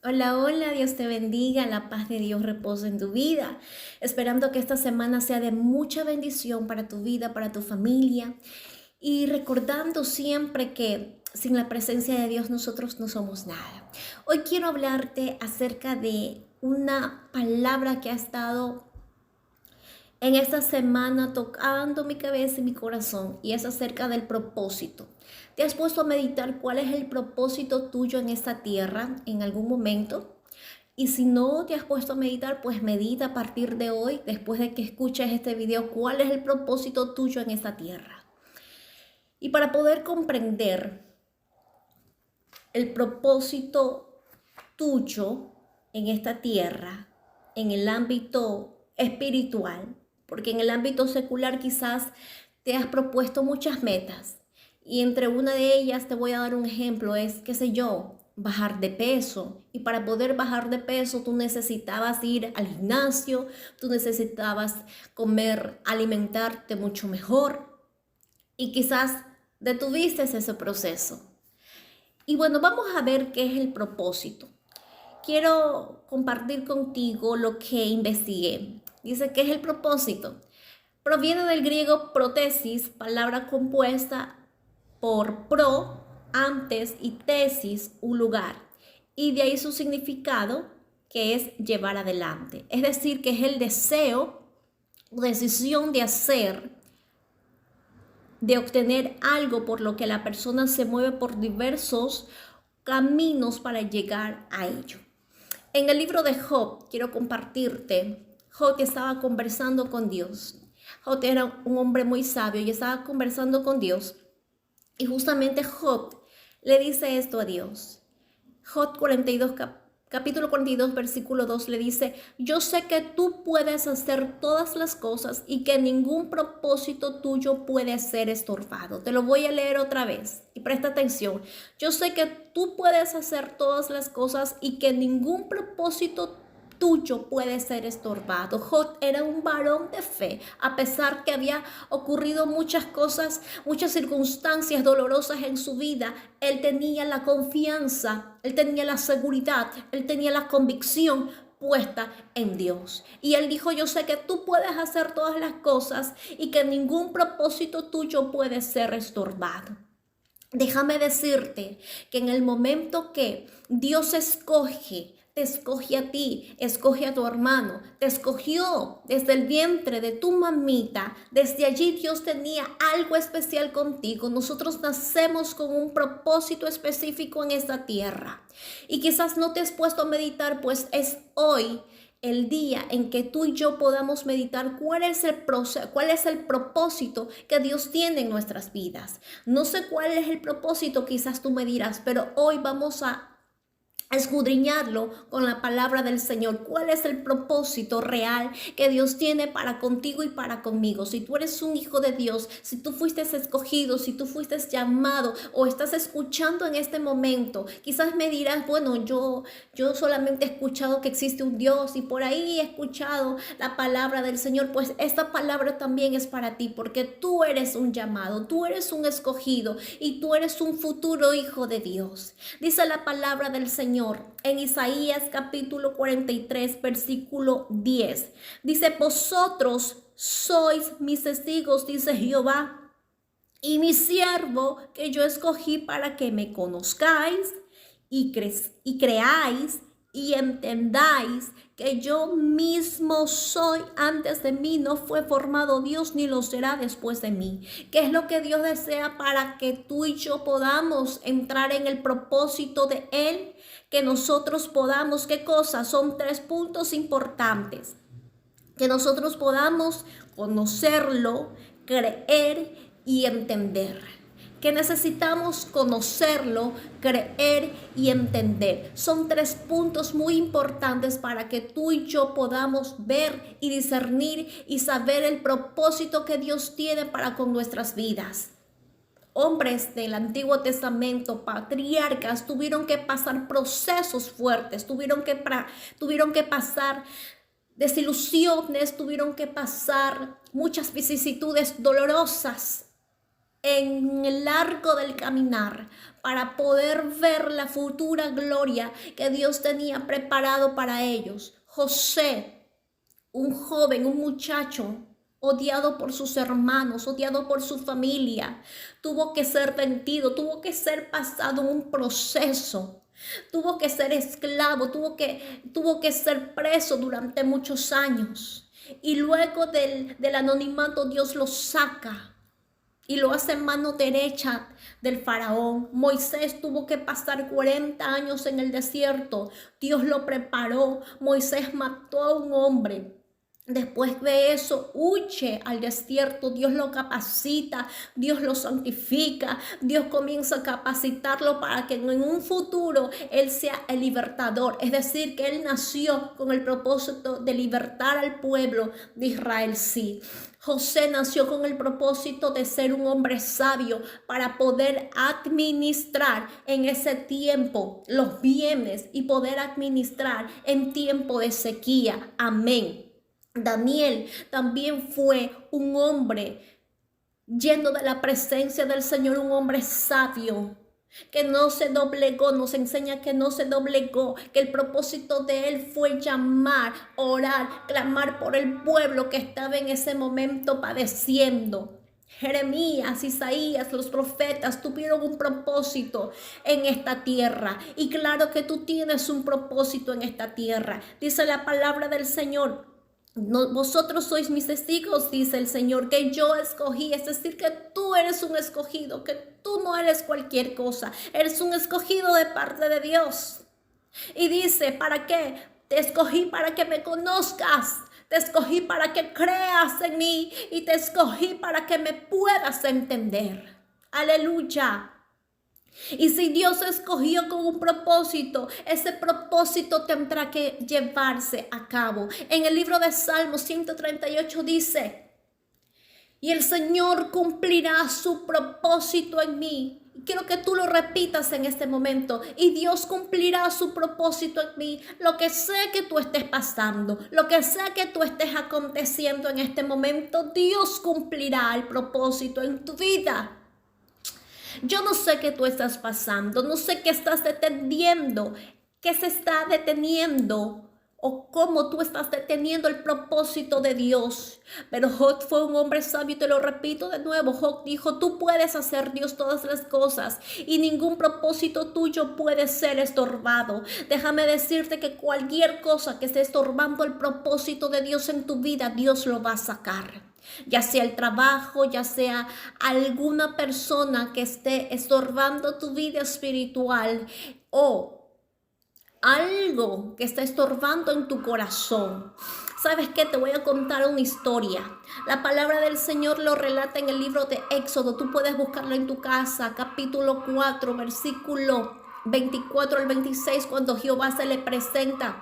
Hola, hola, Dios te bendiga, la paz de Dios repose en tu vida. Esperando que esta semana sea de mucha bendición para tu vida, para tu familia y recordando siempre que sin la presencia de Dios nosotros no somos nada. Hoy quiero hablarte acerca de una palabra que ha estado en esta semana tocando mi cabeza y mi corazón y es acerca del propósito. ¿Te has puesto a meditar cuál es el propósito tuyo en esta tierra en algún momento? Y si no te has puesto a meditar, pues medita a partir de hoy, después de que escuches este video, cuál es el propósito tuyo en esta tierra. Y para poder comprender el propósito tuyo en esta tierra, en el ámbito espiritual, porque en el ámbito secular quizás te has propuesto muchas metas y entre una de ellas te voy a dar un ejemplo, es, qué sé yo, bajar de peso. Y para poder bajar de peso tú necesitabas ir al gimnasio, tú necesitabas comer, alimentarte mucho mejor y quizás detuviste ese proceso. Y bueno, vamos a ver qué es el propósito. Quiero compartir contigo lo que investigué. Dice que es el propósito. Proviene del griego protesis, palabra compuesta por pro, antes y tesis, un lugar. Y de ahí su significado, que es llevar adelante. Es decir, que es el deseo o decisión de hacer, de obtener algo por lo que la persona se mueve por diversos caminos para llegar a ello. En el libro de Job, quiero compartirte, Job estaba conversando con Dios. Job era un hombre muy sabio y estaba conversando con Dios. Y justamente Job le dice esto a Dios. Job 42, capítulo 42, versículo 2 le dice, yo sé que tú puedes hacer todas las cosas y que ningún propósito tuyo puede ser estorbado. Te lo voy a leer otra vez y presta atención. Yo sé que tú puedes hacer todas las cosas y que ningún propósito tuyo puede ser estorbado. Job era un varón de fe, a pesar que había ocurrido muchas cosas, muchas circunstancias dolorosas en su vida. Él tenía la confianza, él tenía la seguridad, él tenía la convicción puesta en Dios. Y él dijo, yo sé que tú puedes hacer todas las cosas y que ningún propósito tuyo puede ser estorbado. Déjame decirte que en el momento que Dios escoge, te escoge a ti, escoge a tu hermano, te escogió desde el vientre de tu mamita, desde allí Dios tenía algo especial contigo. Nosotros nacemos con un propósito específico en esta tierra. Y quizás no te has puesto a meditar, pues es hoy el día en que tú y yo podamos meditar cuál es el propósito que Dios tiene en nuestras vidas. No sé cuál es el propósito, quizás tú me dirás, pero hoy vamos a escudriñarlo con la palabra del Señor. ¿Cuál es el propósito real que Dios tiene para contigo y para conmigo? Si tú eres un hijo de Dios, si tú fuiste escogido, si tú fuiste llamado o estás escuchando en este momento, quizás me dirás, bueno, yo solamente he escuchado que existe un Dios y por ahí he escuchado la palabra del Señor. Pues esta palabra también es para ti, porque tú eres un llamado, tú eres un escogido y tú eres un futuro hijo de Dios. Dice la palabra del Señor en Isaías capítulo 43, versículo 10. Dice, vosotros sois mis testigos, dice Jehová, y mi siervo que yo escogí para que me conozcáis y creáis y entendáis que yo mismo soy. Antes de mí no fue formado Dios, ni lo será después de mí. ¿Qué es lo que Dios desea para que tú y yo podamos entrar en el propósito de Él? Que nosotros podamos, ¿qué cosas? Son 3 puntos importantes. Que nosotros podamos conocerlo, creer y entender. Que necesitamos conocerlo, creer y entender. Son 3 puntos muy importantes para que tú y yo podamos ver y discernir y saber el propósito que Dios tiene para con nuestras vidas. Hombres del Antiguo Testamento, patriarcas, tuvieron que pasar procesos fuertes, tuvieron que pasar desilusiones, tuvieron que pasar muchas vicisitudes dolorosas en el largo del caminar para poder ver la futura gloria que Dios tenía preparado para ellos. José, un joven, un muchacho, odiado por sus hermanos, odiado por su familia, tuvo que ser vendido, tuvo que ser pasado un proceso. Tuvo que ser esclavo, tuvo que ser preso durante muchos años. Y luego del anonimato Dios lo saca y lo hace en mano derecha del faraón. Moisés tuvo que pasar 40 años en el desierto. Dios lo preparó. Moisés mató a un hombre. Después de eso, huye al desierto, Dios lo capacita, Dios lo santifica, Dios comienza a capacitarlo para que en un futuro Él sea el libertador. Es decir, que Él nació con el propósito de libertar al pueblo de Israel, sí. José nació con el propósito de ser un hombre sabio para poder administrar en ese tiempo los bienes y poder administrar en tiempo de sequía. Amén. Daniel también fue un hombre lleno de la presencia del Señor, un hombre sabio que no se doblegó, nos enseña que no se doblegó, que el propósito de él fue llamar, orar, clamar por el pueblo que estaba en ese momento padeciendo. Jeremías, Isaías, los profetas tuvieron un propósito en esta tierra, y claro que tú tienes un propósito en esta tierra. Dice la palabra del Señor: no, vosotros sois mis testigos, dice el Señor, que yo escogí. Es decir, que tú eres un escogido, que tú no eres cualquier cosa, eres un escogido de parte de Dios. Y dice, ¿para qué? Te escogí para que me conozcas, te escogí para que creas en mí y te escogí para que me puedas entender. Aleluya. Y si Dios escogió con un propósito, ese propósito tendrá que llevarse a cabo. En el libro de Salmos 138 dice: y el Señor cumplirá su propósito en mí. Quiero que tú lo repitas en este momento. Y Dios cumplirá su propósito en mí. Lo que sea que tú estés pasando, lo que sea que tú estés aconteciendo en este momento, Dios cumplirá el propósito en tu vida. Yo no sé qué tú estás pasando, no sé qué estás deteniendo, qué se está deteniendo o cómo tú estás deteniendo el propósito de Dios. Pero Job fue un hombre sabio, y te lo repito de nuevo. Job dijo: tú puedes hacer, Dios, todas las cosas y ningún propósito tuyo puede ser estorbado. Déjame decirte que cualquier cosa que esté estorbando el propósito de Dios en tu vida, Dios lo va a sacar. Ya sea el trabajo, ya sea alguna persona que esté estorbando tu vida espiritual o algo que está estorbando en tu corazón. ¿Sabes qué? Te voy a contar una historia. La palabra del Señor lo relata en el libro de Éxodo. Tú puedes buscarlo en tu casa, capítulo 4, versículo 24 al 26, cuando Jehová se le presenta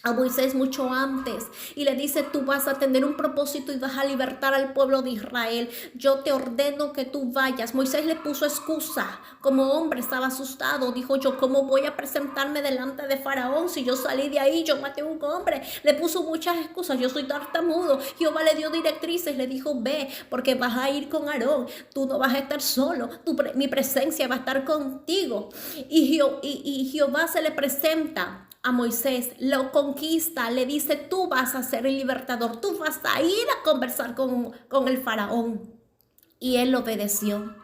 a Moisés mucho antes y le dice: tú vas a tener un propósito y vas a libertar al pueblo de Israel. Yo te ordeno que tú vayas. Moisés le puso excusa. Como hombre estaba asustado. Dijo: yo cómo voy a presentarme delante de Faraón si yo salí de ahí, yo maté a un hombre. Le puso muchas excusas. Yo soy tartamudo. Jehová le dio directrices, le dijo: ve, porque vas a ir con Aarón, tú no vas a estar solo, mi presencia va a estar contigo. Y Jehová se le presenta a Moisés, lo conquista, le dice: tú vas a ser el libertador, tú vas a ir a conversar con el faraón. Y él obedeció.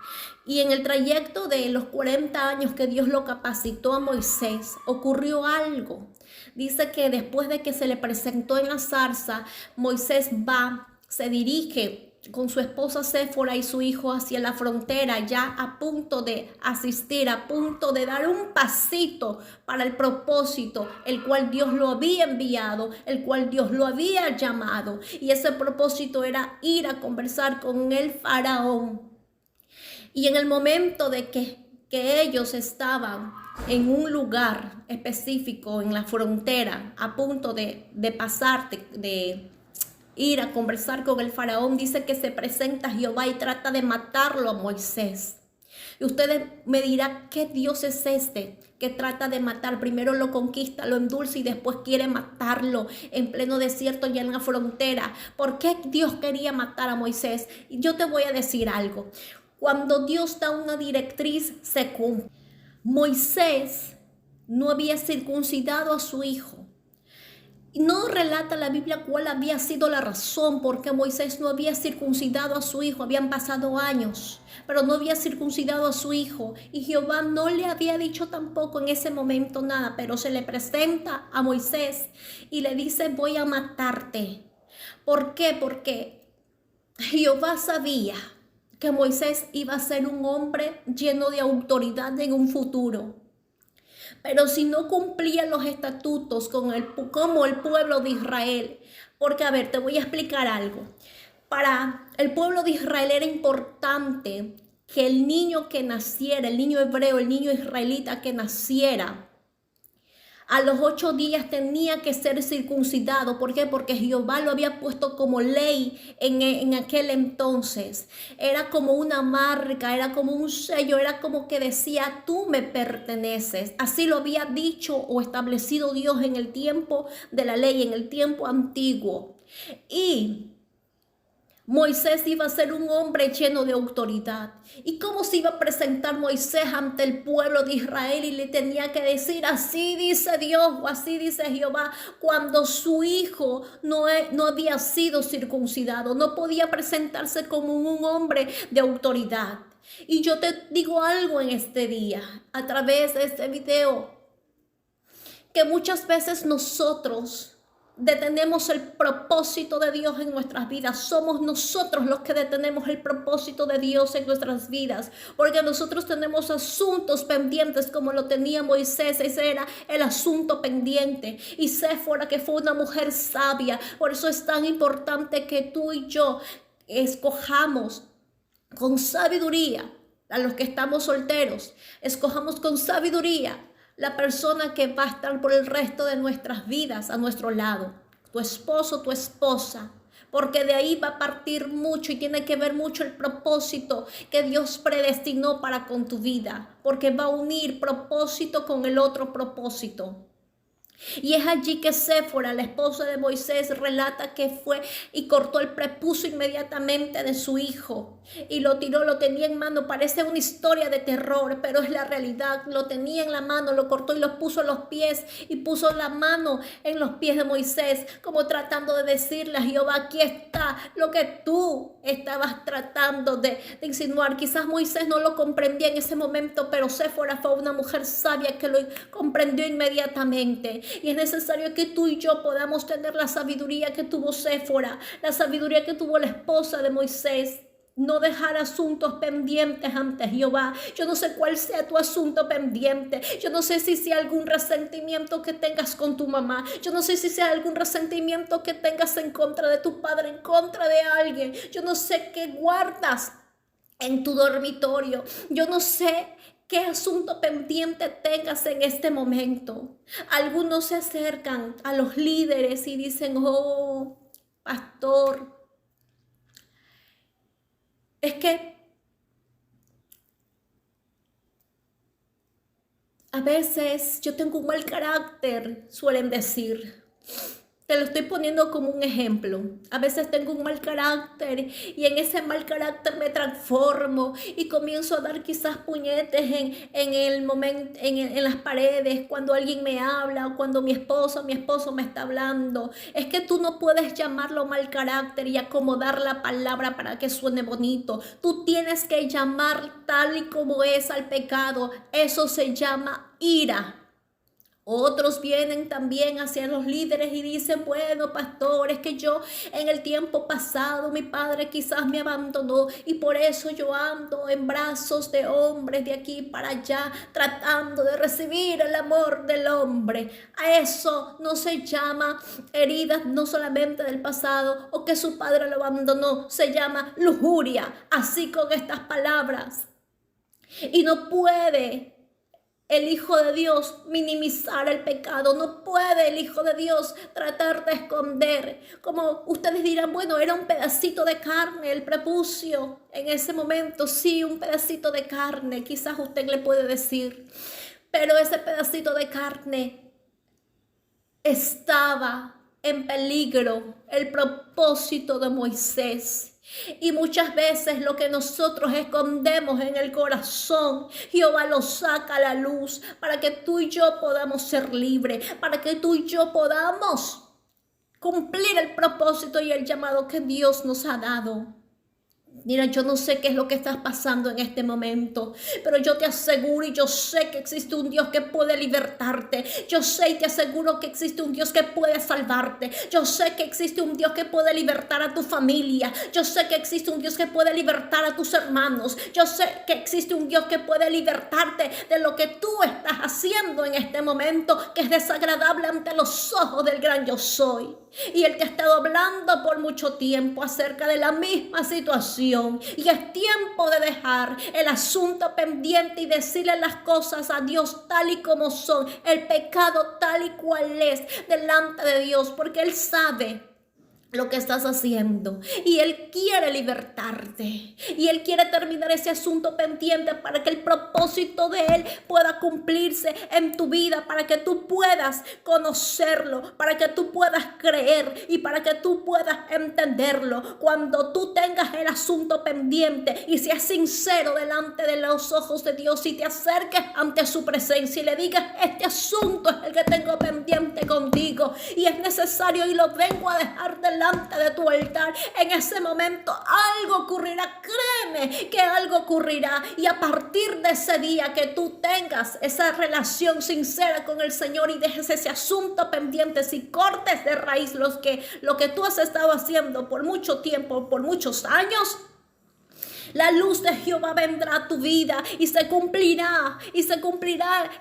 Y en el trayecto de los 40 años que Dios lo capacitó a Moisés, ocurrió algo. Dice que después de que se le presentó en la zarza, Moisés se dirige con su esposa Séfora y su hijo hacia la frontera, ya a punto de asistir, a punto de dar un pasito para el propósito, el cual Dios lo había enviado, el cual Dios lo había llamado. Y ese propósito era ir a conversar con el faraón. Y en el momento de que ellos estaban en un lugar específico, en la frontera, a punto de pasar, de ir a conversar con el faraón, dice que se presenta Jehová y trata de matarlo a Moisés. Y ustedes me dirán: ¿qué Dios es este que trata de matar? Primero lo conquista, lo endulza y después quiere matarlo en pleno desierto, ya en la frontera. ¿Por qué Dios quería matar a Moisés? Y yo te voy a decir algo. Cuando Dios da una directriz, se cumple. Moisés no había circuncidado a su hijo. No relata la Biblia cuál había sido la razón por qué Moisés no había circuncidado a su hijo. Habían pasado años, pero no había circuncidado a su hijo. Y Jehová no le había dicho tampoco en ese momento nada, pero se le presenta a Moisés y le dice: voy a matarte. ¿Por qué? Porque Jehová sabía que Moisés iba a ser un hombre lleno de autoridad en un futuro. Pero si no cumplía los estatutos como el pueblo de Israel, porque a ver, te voy a explicar algo. Para el pueblo de Israel era importante que el niño que naciera, el niño hebreo, el niño israelita que naciera, a los 8 días tenía que ser circuncidado. ¿Por qué? Porque Jehová lo había puesto como ley en aquel entonces. Era como una marca, era como un sello, era como que decía: tú me perteneces. Así lo había dicho o establecido Dios en el tiempo de la ley, en el tiempo antiguo. Y Moisés iba a ser un hombre lleno de autoridad. ¿Y cómo se iba a presentar Moisés ante el pueblo de Israel? Y le tenía que decir: así dice Dios o así dice Jehová, cuando su hijo no había sido circuncidado. No podía presentarse como un hombre de autoridad. Y yo te digo algo en este día, a través de este video, que muchas veces nosotros detenemos el propósito de Dios en nuestras vidas. Somos nosotros los que detenemos el propósito de Dios en nuestras vidas, porque nosotros tenemos asuntos pendientes como lo tenía Moisés. Ese era el asunto pendiente. Y Séfora, que fue una mujer sabia. Por eso es tan importante que tú y yo escojamos con sabiduría. A los que estamos solteros, escojamos con sabiduría la persona que va a estar por el resto de nuestras vidas a nuestro lado. Tu esposo, tu esposa. Porque de ahí va a partir mucho y tiene que ver mucho el propósito que Dios predestinó para con tu vida. Porque va a unir propósito con el otro propósito. Y es allí que Séfora, la esposa de Moisés, relata que fue y cortó el prepucio inmediatamente de su hijo y lo tiró, lo tenía en mano. Parece una historia de terror, pero es la realidad. Lo tenía en la mano, lo cortó y lo puso en los pies, y puso la mano en los pies de Moisés, como tratando de decirle a Jehová: aquí está lo que tú estabas tratando de insinuar. Quizás Moisés no lo comprendía en ese momento, pero Séfora fue una mujer sabia que lo comprendió inmediatamente. Y es necesario que tú y yo podamos tener la sabiduría que tuvo Séfora, la sabiduría que tuvo la esposa de Moisés. No dejar asuntos pendientes ante Jehová. Yo no sé cuál sea tu asunto pendiente. Yo no sé si sea algún resentimiento que tengas con tu mamá. Yo no sé si sea algún resentimiento que tengas en contra de tu padre, en contra de alguien. Yo no sé qué guardas en tu dormitorio. Yo no sé qué asunto pendiente tengas en este momento. Algunos se acercan a los líderes y dicen: oh, pastor, es que a veces yo tengo un mal carácter, suelen decir. Te lo estoy poniendo como un ejemplo. A veces tengo un mal carácter y en ese mal carácter me transformo y comienzo a dar quizás puñetes en el momento, en las paredes, cuando alguien me habla o cuando mi esposo me está hablando. Es que tú no puedes llamarlo mal carácter y acomodar la palabra para que suene bonito. Tú tienes que llamar tal y como es al pecado. Eso se llama ira. Otros vienen también hacia los líderes y dicen: bueno, pastor, es que yo en el tiempo pasado mi padre quizás me abandonó y por eso yo ando en brazos de hombres de aquí para allá tratando de recibir el amor del hombre. A eso no se llama heridas no solamente del pasado o que su padre lo abandonó, se llama lujuria, así con estas palabras. Y no puede el Hijo de Dios minimizar el pecado. No puede el Hijo de Dios tratar de esconder. Como ustedes dirán: bueno, era un pedacito de carne el prepucio. En ese momento sí, un pedacito de carne, quizás usted le puede decir. Pero ese pedacito de carne estaba en peligro el propósito de Moisés. Y muchas veces lo que nosotros escondemos en el corazón, Jehová lo saca a la luz para que tú y yo podamos ser libres, para que tú y yo podamos cumplir el propósito y el llamado que Dios nos ha dado. Mira, yo no sé qué es lo que estás pasando en este momento, pero yo te aseguro y yo sé que existe un Dios que puede libertarte. Yo sé y te aseguro que existe un Dios que puede salvarte. Yo sé que existe un Dios que puede libertar a tu familia. Yo sé que existe un Dios que puede libertar a tus hermanos. Yo sé que existe un Dios que puede libertarte de lo que tú estás haciendo en este momento, que es desagradable ante los ojos del gran yo soy. Y Él te ha estado hablando por mucho tiempo acerca de la misma situación. Y es tiempo de dejar el asunto pendiente y decirle las cosas a Dios tal y como son. El pecado tal y cual es delante de Dios. Porque Él sabe lo que estás haciendo y Él quiere libertarte y Él quiere terminar ese asunto pendiente para que el propósito de Él pueda cumplirse en tu vida, para que tú puedas conocerlo, para que tú puedas creer y para que tú puedas entenderlo. Cuando tú tengas el asunto pendiente y seas sincero delante de los ojos de Dios y te acerques ante su presencia y le digas: este asunto es el que tengo pendiente contigo y es necesario y lo vengo a dejar delante de tu altar, en ese momento algo ocurrirá. Créeme que algo ocurrirá, y a partir de ese día que tú tengas esa relación sincera con el Señor y dejes ese asunto pendiente, si cortes de raíz lo que tú has estado haciendo por mucho tiempo, por muchos años, la luz de Jehová vendrá a tu vida y se cumplirá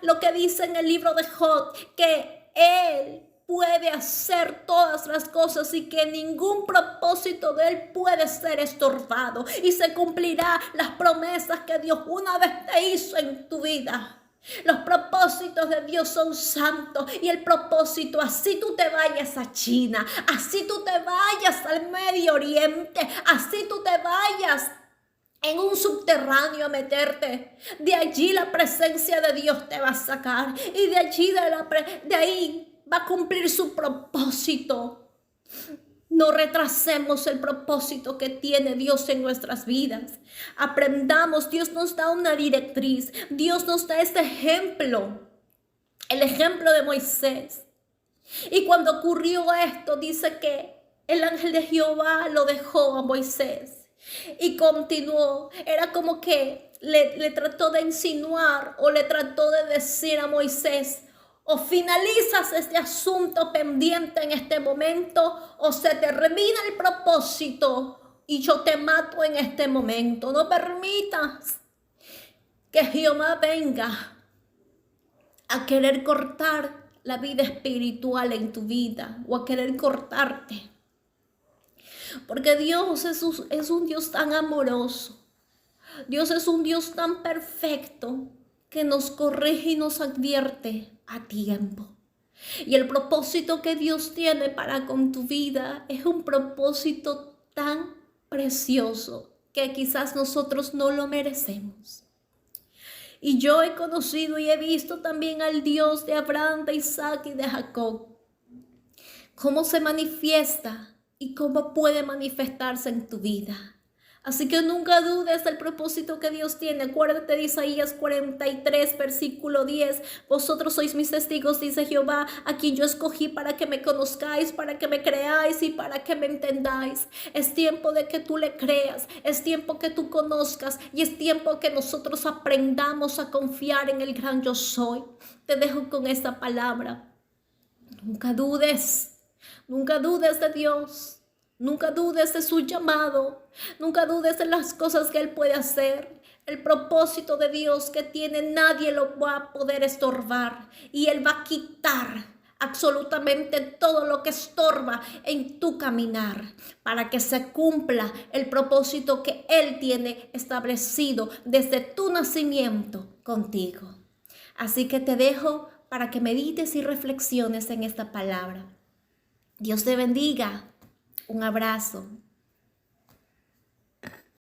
lo que dice en el libro de Job, que Él puede hacer todas las cosas y que ningún propósito de Él puede ser estorbado, y se cumplirá las promesas que Dios una vez te hizo en tu vida. Los propósitos de Dios son santos, y el propósito, así tú te vayas a China, así tú te vayas al Medio Oriente, así tú te vayas en un subterráneo a meterte, de allí la presencia de Dios te va a sacar, y de allí de ahí va a cumplir su propósito. No retrasemos el propósito que tiene Dios en nuestras vidas. Aprendamos, Dios nos da una directriz, Dios nos da este ejemplo, el ejemplo de Moisés. Y cuando ocurrió esto, dice que el ángel de Jehová lo dejó a Moisés y continuó. Era como que le trató de insinuar o le trató de decir a Moisés: o finalizas este asunto pendiente en este momento, o se termina el propósito y yo te mato en este momento. No permitas que Jehová venga a querer cortar la vida espiritual en tu vida, o a querer cortarte. Porque Dios es un Dios tan amoroso. Dios es un Dios tan perfecto que nos corrige y nos advierte a tiempo. Y el propósito que Dios tiene para con tu vida es un propósito tan precioso que quizás nosotros no lo merecemos. Y yo he conocido y he visto también al Dios de Abraham, de Isaac y de Jacob, cómo se manifiesta y cómo puede manifestarse en tu vida. Así que nunca dudes del propósito que Dios tiene. Acuérdate de Isaías 43, versículo 10. Vosotros sois mis testigos, dice Jehová, a quien yo escogí para que me conozcáis, para que me creáis y para que me entendáis. Es tiempo de que tú le creas, es tiempo que tú conozcas, y es tiempo que nosotros aprendamos a confiar en el gran yo soy. Te dejo con esta palabra. Nunca dudes de Dios. Nunca dudes de su llamado. Nunca dudes de las cosas que Él puede hacer. El propósito de Dios que tiene, nadie lo va a poder estorbar. Y Él va a quitar absolutamente todo lo que estorba en tu caminar, para que se cumpla el propósito que Él tiene establecido desde tu nacimiento contigo. Así que te dejo para que medites y reflexiones en esta palabra. Dios te bendiga. Un abrazo.